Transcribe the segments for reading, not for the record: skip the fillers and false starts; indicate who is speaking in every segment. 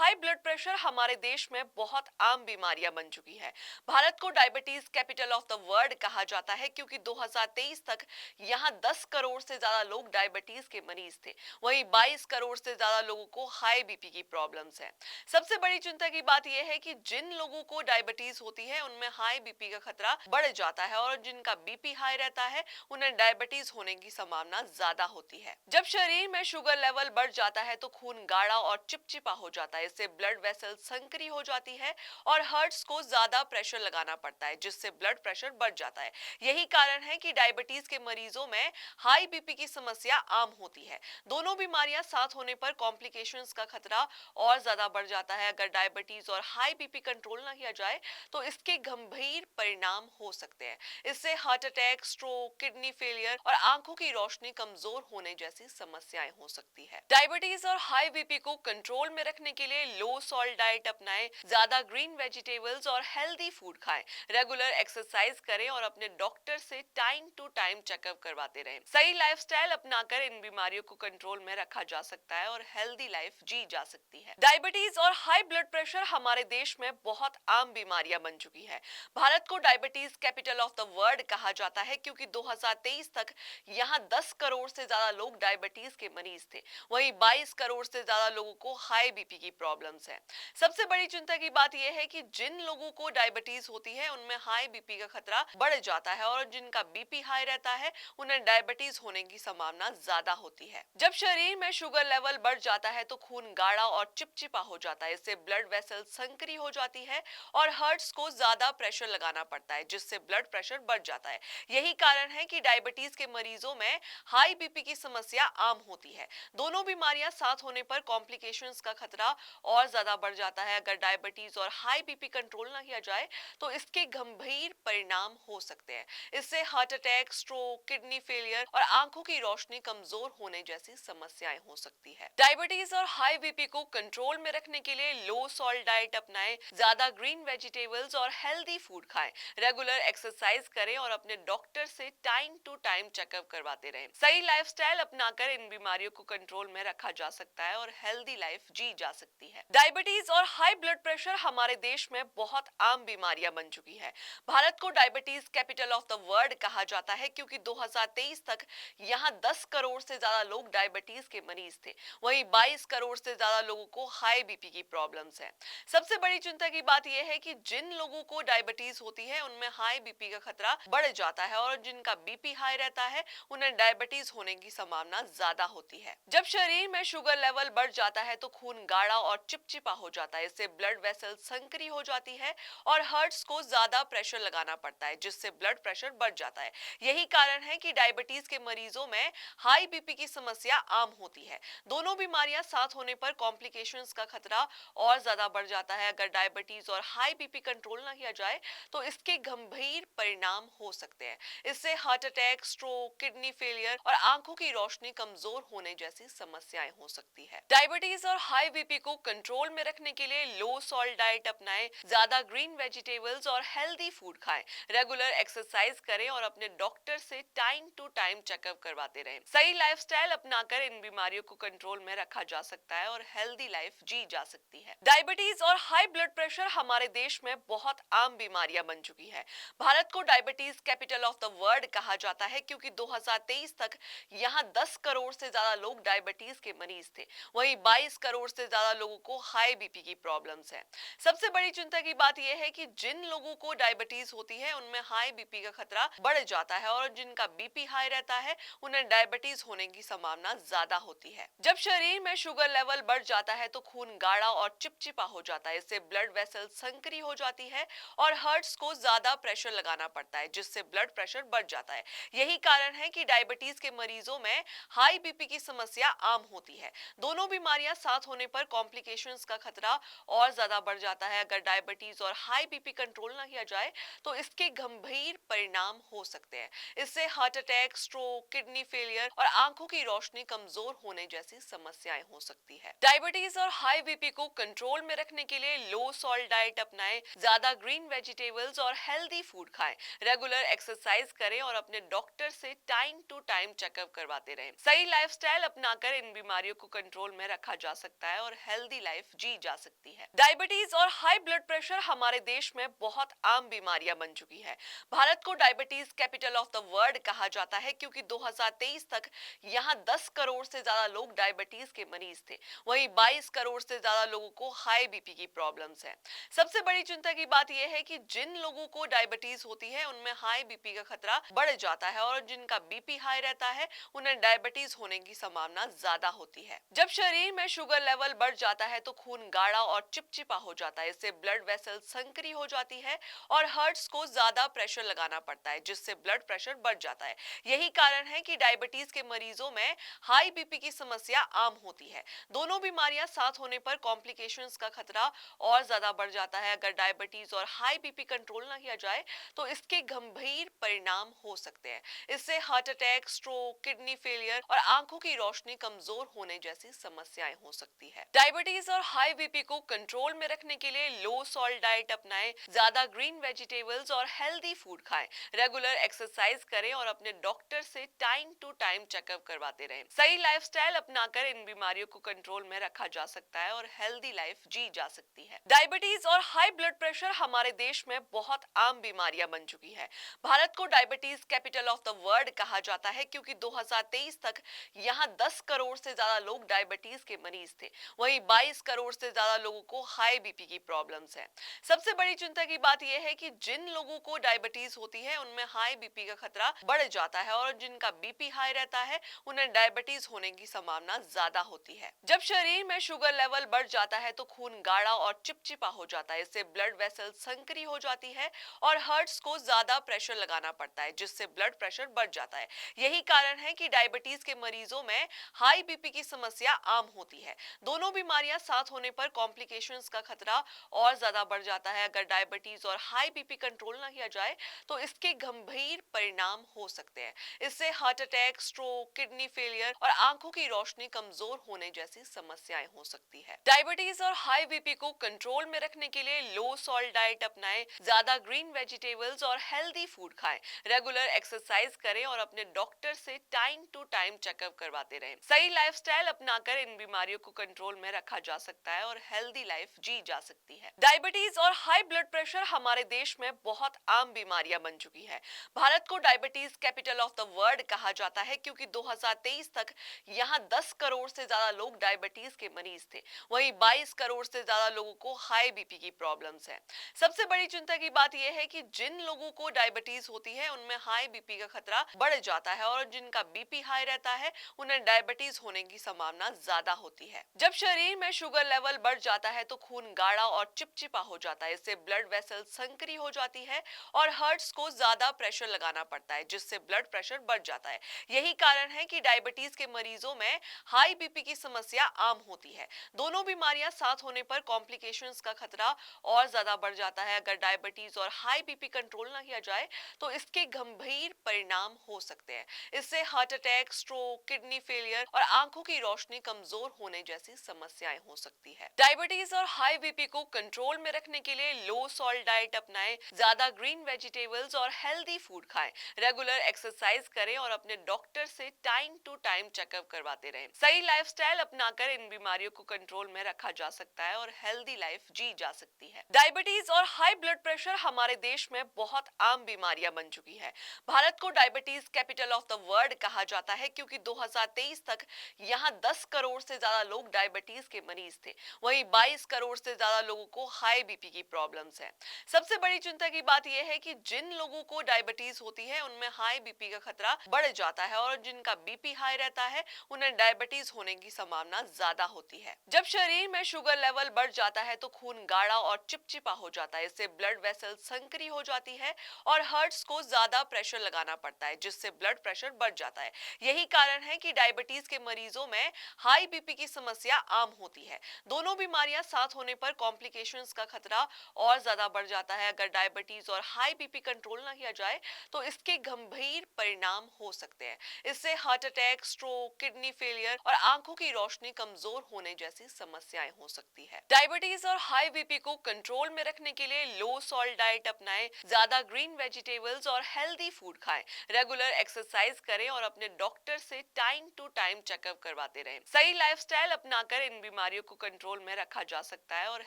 Speaker 1: High blood pressure हमारे देश में बहुत आम बीमारियां बन चुकी है। भारत को diabetes capital of the world कहा जाता है क्योंकि 2023 तक यहां 10 करोड़ से ज्यादा लोग डायबिटीज के मरीज थे। वहीं 22 करोड़ से ज्यादा लोगों को हाई बीपी की प्रॉब्लम्स है। सबसे बड़ी चिंता की बात यह है कि जिन लोगों को डायबिटीज होती है उनमें हाई बीपी का खतरा बढ़ जाता है और जिनका बीपी हाई रहता है उन्हें डायबिटीज होने की संभावना ज्यादा होती है। जब शरीर में शुगर लेवल बढ़ जाता है तो खून गाढ़ा और चिपचिपा हो जाता है। इससे ब्लड वेसल संकरी हो जाती है और हार्ट्स को ज्यादा प्रेशर लगाना पड़ता है, जिससे ब्लड प्रेशर बढ़ जाता है। यही कारण है कि डायबिटीज के मरीजों में हाई बीपी की समस्या आम होती है। दोनों बीमारियां साथ होने पर कॉम्प्लिकेशंस का खतरा और ज्यादा बढ़ जाता है। अगर डायबिटीज और हाई बीपी कंट्रोल ना किया जाए तो इसके गंभीर परिणाम हो सकते हैं। इससे heart attack, stroke, kidney failure और आंखों की रोशनी कमजोर होने जैसी समस्याएं हो सकती है। डायबिटीज और हाई बीपी को कंट्रोल में रखने के लिए लो सॉल्ट डाइट अपनाएं, ज्यादा ग्रीन वेजिटेबल्स और हेल्दी फूड खाएं, रेगुलर एक्सरसाइज करें और अपने डॉक्टर से टाइम टू टाइम चेकअप करवाते रहें। सही लाइफस्टाइल अपनाकर इन बीमारियों को कंट्रोल में रखा जा सकता है और हेल्दी लाइफ जी जा सकती है। डायबिटीज और हाई ब्लड प्रेशर हमारे देश में बहुत आम बीमारियां बन चुकी है। भारत को diabetes capital of the world कहा जाता है क्योंकि 2023 तक यहां 10 करोड़ से ज्यादा लोग डायबिटीज के मरीज थे। वहीं 22 करोड़ से ज्यादा लोगों को हाई बीपी की प्रॉब्लम्स है। सबसे बड़ी चिंता की बात यह है कि जिन लोगों को डायबिटीज होती है उनमें हाई बीपी का खतरा बढ़ जाता है और जिनका बीपी हाई रहता है उन्हें डायबिटीज होने की संभावना ज्यादा होती है। जब शरीर में शुगर लेवल बढ़ जाता है तो खून गाढ़ा और चिपचिपा हो जाता है। इससे ब्लड वेसल संकरी हो जाती है और हार्ट्स को ज्यादा प्रेशर लगाना पड़ता है, जिससे ब्लड प्रेशर बढ़ जाता है। यही कारण है कि डायबिटीज के मरीजों में हाई बीपी की समस्या आम होती है। दोनों बीमारियां साथ होने पर कॉम्प्लिकेशंस का खतरा और ज्यादा बढ़ जाता है। अगर डायबिटीज और हाई बीपी कंट्रोल ना किया जाए तो इसके गंभीर परिणाम हो सकते हैं। इससे heart attack, stroke, kidney failure और आंखों की रोशनी कमजोर होने जैसी समस्याएं हो सकती है। डायबिटीज और हाई बीपी को कंट्रोल में रखने के लिए लो सॉल्ट डाइट अपनाएं, ज्यादा ग्रीन वेजिटेबल्स और हेल्दी फूड खाएं, रेगुलर एक्सरसाइज करें और अपने डॉक्टर से टाइम टू टाइम चेकअप करवाते रहें। सही लाइफस्टाइल अपनाकर इन बीमारियों को कंट्रोल में रखा जा सकता है और हेल्दी लाइफ जी जा सकती है। डायबिटीज और हाई ब्लड प्रेशर हमारे देश में बहुत आम बीमारियां बन चुकी है। भारत को diabetes capital of the world कहा जाता है क्योंकि 2023 तक यहां 10 करोड़ से ज्यादा लोग डायबिटीज के मरीज थे। वहीं 22 करोड़ से ज्यादा लोगों को हाई बीपी की प्रॉब्लम्स है। सबसे बड़ी चिंता की बात यह है कि जिन लोगों को डायबिटीज होती है उनमें हाई बीपी का खतरा बढ़ जाता है और जिनका बीपी हाई रहता है उन्हें डायबिटीज होने की संभावना ज्यादा होती है। जब शरीर में शुगर लेवल बढ़ जाता है तो खून गाढ़ा और चिपचिपा हो जाता है। इससे ब्लड वेसल संकरी हो जाती है और हार्ट्स को ज्यादा प्रेशर लगाना पड़ता है, जिससे ब्लड प्रेशर बढ़ जाता है। यही कारण है कि डायबिटीज के मरीजों में हाई बीपी की समस्या आम होती है। दोनों बीमारियां साथ होने पर कॉम्प्लिकेशंस का खतरा और ज्यादा बढ़ जाता है। अगर डायबिटीज और हाई बीपी कंट्रोल ना किया जाए तो इसके गंभीर परिणाम हो सकते हैं। इससे heart attack, stroke, kidney failure और आंखों की रोशनी कमजोर होने जैसी समस्याएं हो सकती है। डायबिटीज और हाई बीपी को कंट्रोल में रखने के लिए लो सॉल्ट डाइट अपनाएं, ज्यादा ग्रीन वेजिटेबल्स और हेल्दी फूड खाएं, रेगुलर एक्सरसाइज करें और अपने डॉक्टर से टाइम टू टाइम चेकअप करवाते रहें। सही लाइफस्टाइल अपनाकर इन बीमारियों को कंट्रोल में रखा जा सकता है और हेल्दी लाइफ जी जा सकती है। डायबिटीज और हाई ब्लड प्रेशर हमारे देश में बहुत आम बीमारियां बन चुकी है। भारत को diabetes capital of the world कहा जाता है क्योंकि 2023 तक यहां 10 करोड़ से ज्यादा लोग डायबिटीज के मरीज थे। वहीं 22 करोड़ से ज्यादा लोगों को हाई बीपी की प्रॉब्लम्स है। सबसे बड़ी चिंता की बात यह है कि जिन लोगों को डायबिटीज होती है उनमें हाई बीपी का खतरा बढ़ जाता है और जिनका बीपी हाई रहता है उन्हें डायबिटीज होने की संभावना ज्यादा होती है। जब शरीर में शुगर लेवल बढ़ जाता है तो खून गाढ़ा और चिपचिपा हो जाता है। इससे ब्लड वेसल संकरी हो जाती है और हार्ट्स को ज्यादा प्रेशर लगाना पड़ता है, जिससे ब्लड प्रेशर बढ़ जाता है। यही कारण है कि डायबिटीज के मरीजों में हाई बीपी की समस्या आम होती है। दोनों बीमारियां साथ होने पर कॉम्प्लिकेशंस का खतरा और ज्यादा बढ़ जाता है। अगर डायबिटीज और हाई बीपी कंट्रोल ना किया जाए तो इसके गंभीर परिणाम हो सकते हैं। इससे heart attack, stroke, kidney failure और आंखों की रोशनी कमजोर होने जैसी समस्याएं हो सकती है। डायबिटीज और हाई बीपी को कंट्रोल में रखने के लिए लो सॉल्ट डाइट अपनाएं, ज्यादा ग्रीन वेजिटेबल्स और हेल्दी फूड खाएं, रेगुलर एक्सरसाइज करें और अपने डॉक्टर से टाइम टू टाइम चेकअप करवाते रहें। सही लाइफस्टाइल अपनाकर इन बीमारियों को कंट्रोल में रखा जा सकता है और हेल्दी हेल्दी लाइफ जी जा सकती है। डायबिटीज और हाई ब्लड प्रेशर हमारे देश में बहुत आम बीमारियां बन चुकी है। भारत को diabetes capital of the world कहा जाता है क्योंकि 2023 तक यहाँ 10 करोड़ से ज्यादा लोग डायबिटीज के मरीज थे। वहीं 22 करोड़ से ज्यादा लोगों को हाई बीपी की प्रॉब्लम्स है। सबसे बड़ी चिंता की बात यह है कि जिन लोगों को डायबिटीज होती है उनमें हाई बीपी का खतरा बढ़ जाता है और जिनका बीपी हाई रहता है उन्हें डायबिटीज होने की संभावना ज्यादा होती है। जब शरीर में शुगर लेवल बढ़ जाता है तो खून गाढ़ा और चिपचिपा हो जाता है। इससे ब्लड वेसल संकरी हो जाती है और हार्ट्स को ज्यादा प्रेशर लगाना पड़ता है, जिससे ब्लड प्रेशर बढ़ जाता है। यही कारण है कि डायबिटीज के मरीजों में हाई बीपी की समस्या आम होती है। दोनों बीमारियां साथ होने पर कॉम्प्लिकेशंस का खतरा और ज्यादा बढ़ जाता है। अगर डायबिटीज और हाई बीपी कंट्रोल ना किया जाए तो इसके गंभीर परिणाम हो सकते हैं। इससे heart attack, stroke, kidney failure और आंखों की रोशनी कमजोर होने जैसी समस्याएं हो सकती है। डायबिटीज और हाई बीपी को कंट्रोल में रखने के लिए लो सॉल्ट डाइट अपनाएं, ज्यादा ग्रीन वेजिटेबल्स और हेल्दी फूड खाएं, रेगुलर एक्सरसाइज करें और अपने डॉक्टर से टाइम टू टाइम चेकअप करवाते रहें। सही लाइफस्टाइल अपनाकर इन बीमारियों को कंट्रोल में रखा जा सकता है और हेल्दी लाइफ जी जा सकती है। डायबिटीज और हाई ब्लड प्रेशर हमारे देश में बहुत आम बीमारियां बन चुकी है। भारत को diabetes capital of the world कहा जाता है क्योंकि 2023 तक यहाँ 10 करोड़ से ज्यादा लोग डायबिटीज के मरीज थे। वहीं 22 करोड़ से ज्यादा लोगों को हाई बीपी की प्रॉब्लम्स है। सबसे बड़ी चिंता की बात यह है कि जिन लोगों को डायबिटीज होती है उनमें हाई बीपी का खतरा बढ़ जाता है और जिनका बीपी हाई रहता है उन्हें डायबिटीज होने की संभावना ज्यादा होती है। जब शरीर में शुगर लेवल बढ़ जाता है तो खून गाढ़ा और चिपचिपा हो जाता है। इससे ब्लड वेसल संकरी हो जाती है और हार्ट्स को ज्यादा प्रेशर लगाना पड़ता है, जिससे ब्लड प्रेशर बढ़ जाता है। यही कारण है कि डायबिटीज के मरीजों में हाई बीपी की समस्या आम होती है। दोनों बीमारियां साथ होने पर कॉम्प्लिकेशंस का खतरा और ज्यादा बढ़ जाता है। अगर डायबिटीज और हाई बीपी कंट्रोल ना किया जाए तो इसके गंभीर परिणाम हो सकते हैं। इससे heart attack, stroke, kidney failure और आंखों की रोशनी कमजोर होने जैसी समस्याएं हो सकती है। डायबिटीज और हाई बीपी को कंट्रोल में रखने के लिए लो सॉल्ट डाइट अपनाएं, ज्यादा ग्रीन वेजिटेबल्स और हेल्दी फूड खाएं, रेगुलर एक्सरसाइज करें और अपने डॉक्टर से टाइम टू टाइम चेकअप करवाते रहें। सही लाइफस्टाइल अपनाकर इन बीमारियों को कंट्रोल में रखा जा सकता है और हेल्दी लाइफ जी जा सकती है। डायबिटीज और हाई ब्लड प्रेशर हमारे देश में बहुत आम बीमारियां बन चुकी है। भारत को diabetes capital of the world कहा जाता है क्योंकि 2023 तक यहाँ 10 करोड़ से ज्यादा लोग डायबिटीज के मरीज थे। वहीं 22 करोड़ से ज्यादा लोगों को हाई बीपी की प्रॉब्लम्स है। सबसे बड़ी चिंता की बात यह है कि जिन लोगों को डायबिटीज होती है उनमें हाई बीपी का खतरा बढ़ जाता है और जिनका बीपी हाई रहता है उन्हें डायबिटीज होने की संभावना ज्यादा होती है। जब शरीर में शुगर लेवल बढ़ जाता है तो खून गाढ़ा और चिपचिपा हो जाता है। इससे ब्लड वेसल संकरी हो जाती है और हार्ट्स को ज्यादा प्रेशर लगाना पड़ता है, जिससे ब्लड प्रेशर बढ़ जाता है। यही कारण है कि डायबिटीज के मरीजों में हाई बीपी की समस्या आम होती है। दोनों बीमारियां साथ होने पर कॉम्प्लिकेशंस का खतरा और ज्यादा बढ़ जाता है। अगर डायबिटीज और हाई बीपी कंट्रोल ना किया जाए तो इसके गंभीर परिणाम हो सकते हैं। इससे heart attack, stroke, kidney failure और आंखों की रोशनी कमजोर होने जैसी समस्याएं हो सकती है। डायबिटीज और हाई बीपी को कंट्रोल में रखने के लिए लो सॉल्ट डाइट अपनाएं, ज्यादा ग्रीन वेजिटेबल्स और हेल्दी फूड खाएं, रेगुलर एक्सरसाइज करें और अपने डॉक्टर से टाइम टू टाइम चेकअप करवाते रहें। सही लाइफस्टाइल अपनाकर इन बीमारियों को कंट्रोल में रखा जा सकता है और हेल्दी लाइफ जी जा सकती है। डायबिटीज और हाई ब्लड प्रेशर हमारे देश में बहुत आम बीमारियां बन चुकी है। भारत को diabetes capital of the world कहा जाता है क्योंकि 2023 तक यहाँ 10 करोड़ से ज्यादा लोग डायबिटीज के मरीज थे। वहीं 22 करोड़ से ज्यादा लोगों को हाई बीपी की प्रॉब्लम्स है। सबसे बड़ी चिंता की बात यह है कि जिन लोगों को डायबिटीज होती है उनमें हाई बीपी का खतरा बढ़ जाता है और जिनका बीपी हाई रहता है उन्हें डायबिटीज होने की संभावना ज्यादा होती है। जब शरीर में शुगर लेवल बढ़ जाता है तो खून गाढ़ा और चिपचिपा हो जाता है। इससे ब्लड वेसल संकरी हो जाती है और हार्ट्स को ज्यादा प्रेशर लगाना पड़ता है, जिससे ब्लड प्रेशर बढ़ जाता है। यही कारण है कि डायबिटीज के मरीजों में हाई बीपी की समस्या आम होती है। दोनों बीमारियां साथ होने पर कॉम्प्लिकेशंस का खतरा और ज्यादा बढ़ जाता है। अगर डायबिटीज और हाई बीपी कंट्रोल ना किया जाए तो इसके गंभीर परिणाम हो सकते हैं। इससे heart attack, stroke, kidney failure और आंखों की रोशनी कमजोर होने जैसी समस्याएं हो सकती है। डायबिटीज और हाई बीपी को कंट्रोल में रखने के लिए लो सॉल्ट डाइट अपनाएं, ज्यादा ग्रीन वेजिटेबल्स और हेल्दी फूड खाएं, रेगुलर एक्सरसाइज करें और अपने डॉक्टर से टाइम टू टाइम चेकअप करवाते रहें। सही लाइफस्टाइल अपनाकर इन बीमारियों बीमारियों को कंट्रोल में रखा जा सकता है और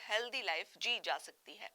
Speaker 1: हेल्दी लाइफ जी जा सकती है।